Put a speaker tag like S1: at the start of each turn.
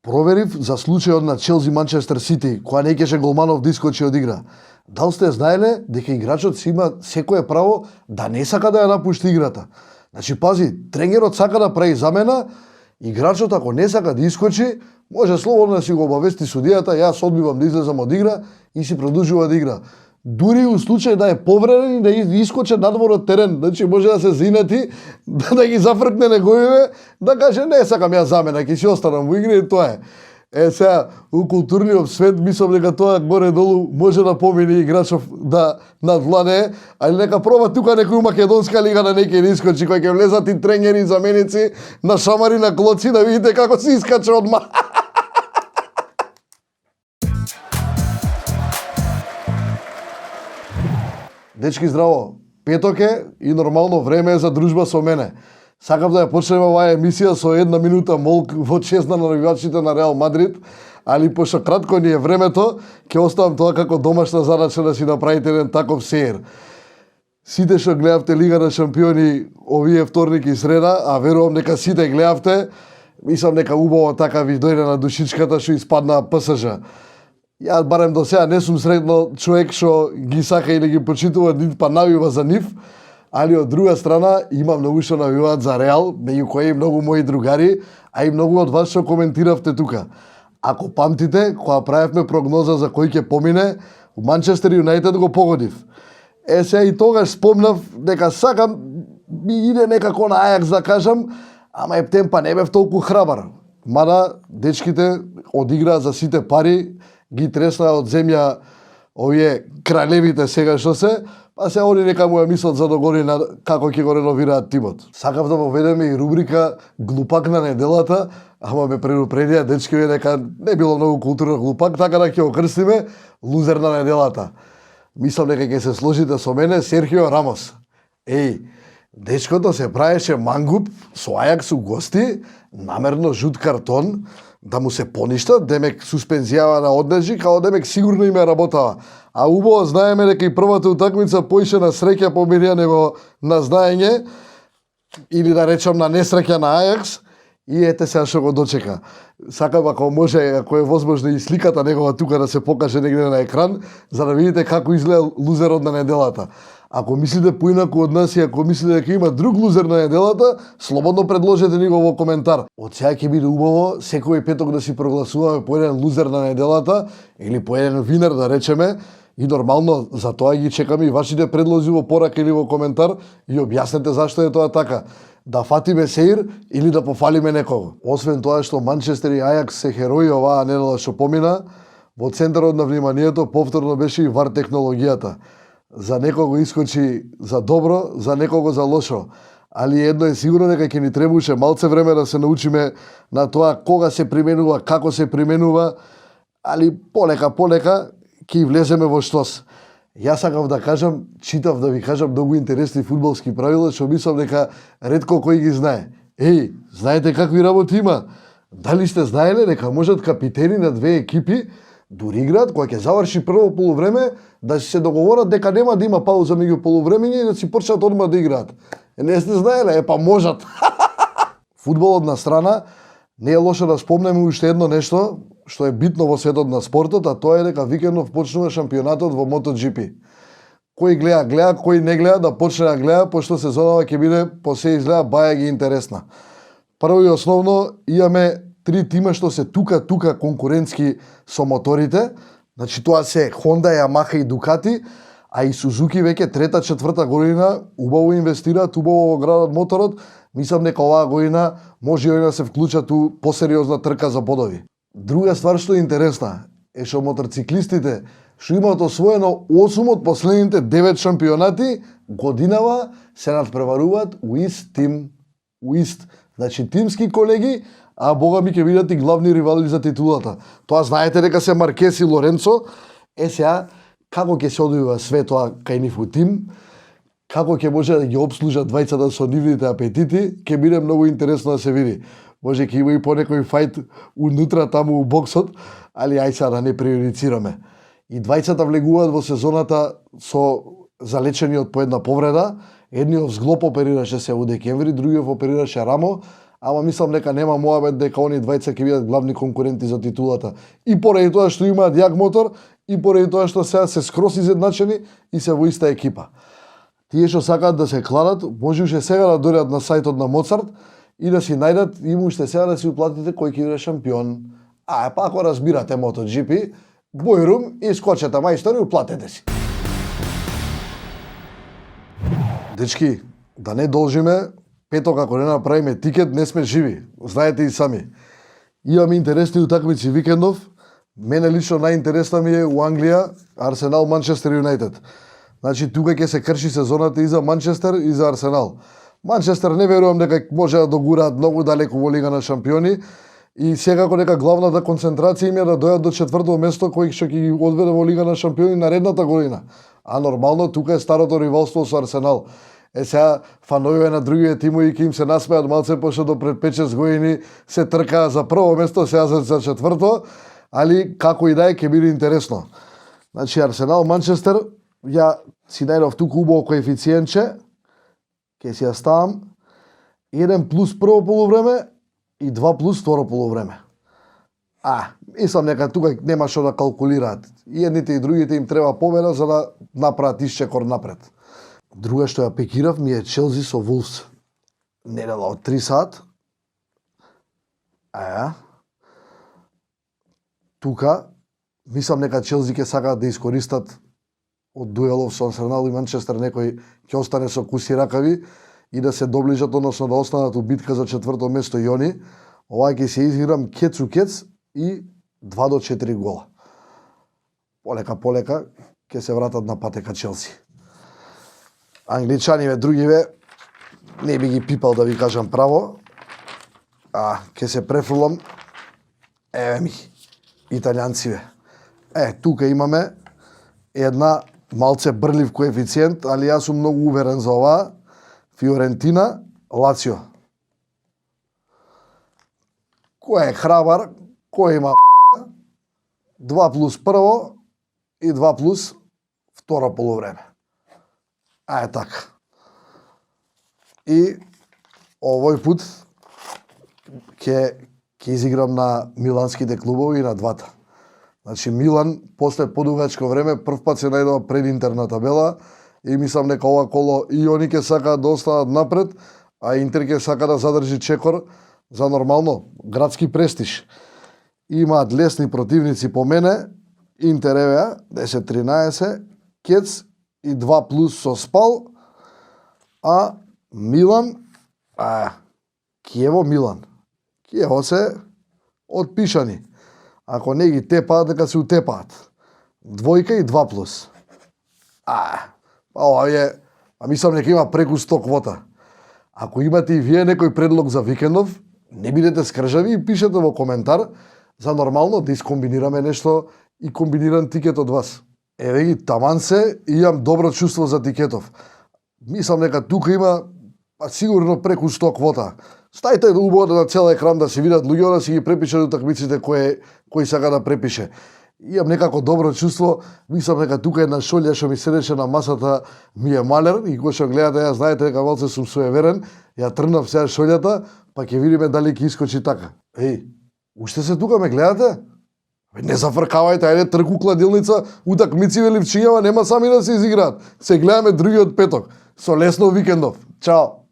S1: Проверив за случајот на Челси Манчестер Сити, која не кеше голманов да искочи од игра. Дал сте знаеле дека играчот си има секое право да не сака да ја напушти играта. Значи, пази, тренерот сака да прави замена, играчот ако не сака да искочи, може слободно да си го обавести судијата, јас одбивам да излезам од игра и си продолжува да игра. Дури у случај да е повреден и да искоче надвор од терен, значи може да се зинати, да ги зафркне неговиве, да каже не сакам ја замена, ќе си останам во игра и тоа е. Сега, у културниот свет, мислам дека тоа горе-долу може да помине играчов да надвладее, али нека проба тука некој македонска лига да не ќе искочи, кој ќе влезат и тренери и заменици на шамари на клоци, да видите како се искача одма. Дечки, здраво! Петок е и нормално време е за дружба со мене. Сакав да ја почнеме оваа емисија со една минута молк во чест на навивачите на Реал Мадрид, али пошто кратко ни е времето, ќе оставам тоа како домашна задача да си направите еден таков сеир. Сите што гледавте Лига на шампиони овие вторник и среда, а верувам дека сите гледавте, мислам дека убаво така ви дојде на душичката што испадна ПСЖ. Јас барем до сега не сум сретно човек што ги сака или ги почитува, нит па навива за нив, али од друга страна има многу што навиваат за Реал, меѓу кои и многу мои другари, а и многу од вас што коментиравте тука. Ако памтите, кога правевме прогноза за кој ќе помине, Манчестер Юнајтед го погодив. Сега и тогаш спомнав дека сакам ми иде некако на Ајакс да кажам, ама ептен не бев толку храбар. Мада дечките одиграа за сите пари, ги треснаа од земја овие кралевите сега што се, па се они нека му ја мислат за догодина како ќе го реновираат тимот. Сакав да воведеме и рубрика Глупак на неделата, ама ме предупредија дечки дека не било многу културно глупак, така да ќе го крстиме Лузер на неделата. Мислам дека ќе се сложите со мене Серхио Рамос. Дечкото се правеше мангуп со Ајакс у гости, намерно жут картон, да му се поништа, демек суспензијава на одлежи, као демек сигурно име работава. А убаво знаеме дека и првата утакмица поише на среќа помирија него на знаење, или да речам на несреќа на Ајакс, и ете сега што го дочека. Сакам ако може, ако е возможно и сликата негова тука да се покаже негде на екран, за да видите како изгледа лузерот на неделата. Ако мислите поинаку од нас и ако мислите дека има друг лузер на неделата, слободно предложете ни го во коментар. Од сега ќе биде убаво секој петок да си прогласуваме по еден лузер на неделата или по еден винер да речеме, и нормално за тоа ги чекаме и вашите предлози во порака или во коментар и објаснете зашто е тоа така. Да фатиме сеир или да пофалиме некого. Освен тоа што Манчестер и Ајакс се херои оваа недела што помина, во центарот на вниманието повторно беше и ВАР технологијата. За некого искочи за добро, за некого за лошо. Али едно е сигурно дека ќе ни требаше малце време да се научиме на тоа кога се применува, како се применува, али полека ќе влеземе во штос. Јас сакав да кажам, читав да ви кажам многу интересни фудбалски правила, што мислам дека ретко кој ги знае. Знаете какви работи има? Дали сте знаеле дека можат капитени на две екипи дури играат, кога ќе заврши прво полувреме, да се договорат дека нема да има пауза меѓу полувремења и да си почнат одма да играат. Не сте знаеле? Па можат. Фудбалот на страна, не е лошо да спомнеме уште едно нешто што е битно во светот на спортот, а тоа е дека викендов почнува шампионатот во MotoGP. Кој гледа, кој не гледа, да почне да гледа, пошто сезонава ќе биде по се изгледа баја ги интересна. Прво и основно имаме три тима што се тука конкурентски со моторите. Значи тоа се Honda, Yamaha и Ducati, а и Suzuki веќе трета, четврта година убаво инвестираат, убаво го градат моторот. Мислам дека оваа година може и да се вклучат у посериозна трка за бодови. Друга ствар што е интересна е што моторциклистите што имаат освоено 8 од последните 9 шампионати годинава се надпреваруваат у ист тим, значи тимски колеги, а бога ми ќе бидат и главни ривали за титулата. Тоа знаете дека се Маркес и Лоренцо. Сега како ќе се одвива све тоа кај нив у тим, како ќе може да ги обслужат двајцата со нивните апетити, ќе биде многу интересно да се види. Може ќе има и по некој фајт унутра таму у боксот, али ај сега да не преюдицираме. И двајцата влегуваат во сезоната со залечени од по една повреда. Едниот зглоп оперираше се у декември, другиот оперираше рамо, ама мислам дека нема моабет дека оние двајца ќе бидат главни конкуренти за титулата. И поради тоа што имаат јак мотор, и поради тоа што сега се скрос изедначени и се во иста екипа. Тие што сакаат да се кладат, може уште сега да дојдат на сајтот на Моцарт и да си најдат, има уште сега да си уплатите кој ќе биде шампион. Па ако разбирате MotoGP, бојрум и скочете мајстори, уплатете си. Дечки, да не должиме, петок ако не направиме тикет, не сме живи. Знаете и сами. Имаме интересни утакмици викендов. Мене лично најинтересна ми е у Англија Арсенал Манчестер Юнајтед. Значи тука ќе се крши сезоната и за Манчестер и за Арсенал. Манчестер не верувам дека може да догураат многу далеку во Лига на шампиони и секако дека главната концентрација им е да дојдат до четврто место кој што ќе ги одведе во Лига на шампиони наредната година. А нормално тука е старото ривалство со Арсенал. Сега фановите на другите тимови ќе им се насмеат малце пошто до пред 5-6 години се тркаа за прво место, сега за четврто, али како и да е ќе биде интересно. Значи Арсенал Манчестер, ја си најдов туку убаво коефициентче, ќе си ја ставам 1 плюс прво полувреме и 2 плюс второ полувреме. Мислам дека тука нема што да калкулираат. И едните и другите им треба победа за да направат исчекор напред. Друга што ја пекирав ми е Челси со Вулфс. Недела од 3 сат. Тука мислам дека Челси ќе сакаат да искористат од дуелов со Арсенал и Манчестер некој ќе остане со куси ракави и да се доближат, односно да останат у битка за четврто место и они. Ова ќе се изиграм кец и 2 до 4 гола. Полека ќе се вратат на патека Челси. Англичаниве другиве не би ги пипал да ви кажам право. Ќе се префрлам. Еве ми италијанциве. Тука имаме една малце брлив коефициент, али јас сум многу уверен за оваа. Фиорентина, Лацио. Кој е храбар, кој има 2 плюс прво и 2 плюс второ полувреме. Така. И овој пут ќе изиграм на миланските клубови и на двата. Значи Милан после подугачко време прв пат се најдува пред Интер на табела и мислам дека ова коло и они ќе сакаат да останат напред, а Интер ќе сака да задржи чекор за нормално градски престиж. Имаат лесни противници по мене, Интер евеа 10-13, Кец и 2 плюс со Спал, а Милан, Киево Милан. Киево се отпишани. Ако не ги тепаат, дека се утепаат. 2 и 2 плюс. Ова е, мислам дека има преку 100 квота. Ако имате и вие некој предлог за викендов, не бидете скржави и пишете во коментар за нормално да искомбинираме нешто и комбиниран тикет од вас. Еве ги, таман се и имам добро чувство за тикетов. Мислам дека тука има сигурно преку 100 квота. Стајте убаво на цел екран да се видат луѓе да си ги препишат утакмиците кој сака да препише. Имам некако добро чувство, мислам дека тука една шолја што ми седеше на масата ми е малер и кога што гледате, ја знаете дека малце сум суеверен, ја трнав сега шолјата, па ќе видиме дали ќе искочи така. Уште се тука ме гледате? Не зафркавајте, ајде трку кладилница, утакмици ливчињава, нема сами да се изиграат. Се гледаме другиот петок, со лесно викендов. Чао!